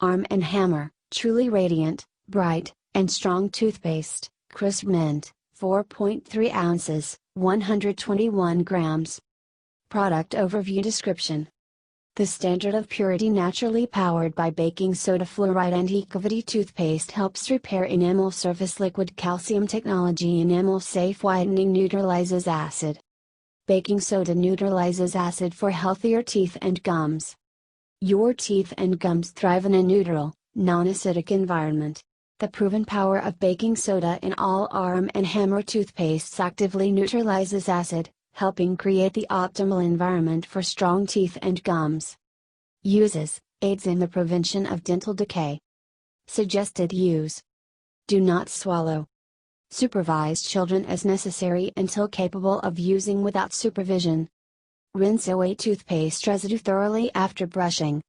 Arm & Hammer, truly radiant, bright, and strong toothpaste, crisp mint, 4.3 ounces, 121 grams. Product Overview Description. The standard of purity naturally powered by baking soda fluoride Anticavity toothpaste helps repair enamel surface liquid calcium technology. Enamel safe whitening neutralizes acid. Baking soda neutralizes acid for healthier teeth and gums. Your teeth and gums thrive in a neutral, non-acidic environment. The proven power of baking soda in all Arm & Hammer toothpastes actively neutralizes acid, helping create the optimal environment for strong teeth and gums. Uses: aids in the prevention of dental decay. Suggested use: do not swallow. Supervise children as necessary until capable of using without supervision. Rinse away toothpaste residue thoroughly after brushing.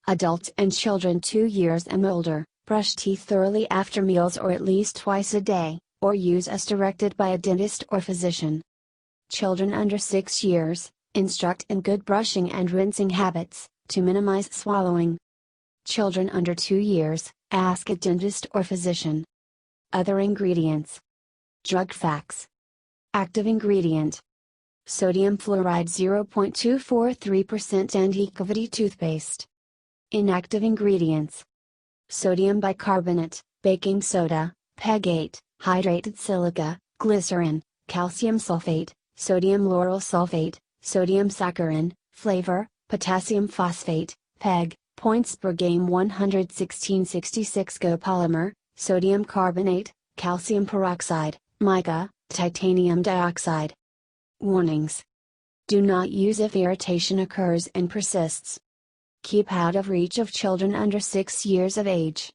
Adults and children 2 years and older, brush teeth thoroughly after meals or at least twice a day, or use as directed by a dentist or physician. Children under 6 years, instruct in good brushing and rinsing habits, to minimize swallowing. Children under 2 years, ask a dentist or physician. Other ingredients. Drug facts. Active ingredient: sodium fluoride 0.243% Anticavity toothpaste. Inactive ingredients: sodium bicarbonate, baking soda, pegate, hydrated silica, glycerin, calcium sulfate, sodium lauryl sulfate, sodium saccharin, flavor, potassium phosphate, PEG, points per game 11666 copolymer, sodium carbonate, calcium peroxide, mica, titanium dioxide. Warnings: do not use if irritation occurs and persists. Keep out of reach of children under 6 years of age.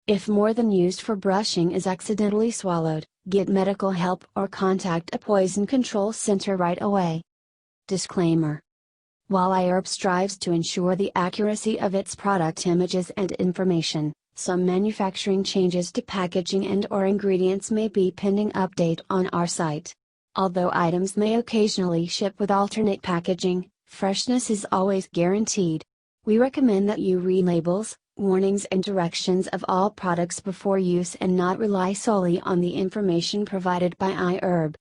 If more than used for brushing is accidentally swallowed, get medical help or contact a poison control center right away. Disclaimer: while iHerb strives to ensure the accuracy of its product images and information, some manufacturing changes to packaging and/or ingredients may be pending update on our site. Although items may occasionally ship with alternate packaging, freshness is always guaranteed. We recommend that you read labels, warnings and directions of all products before use and not rely solely on the information provided by iHerb.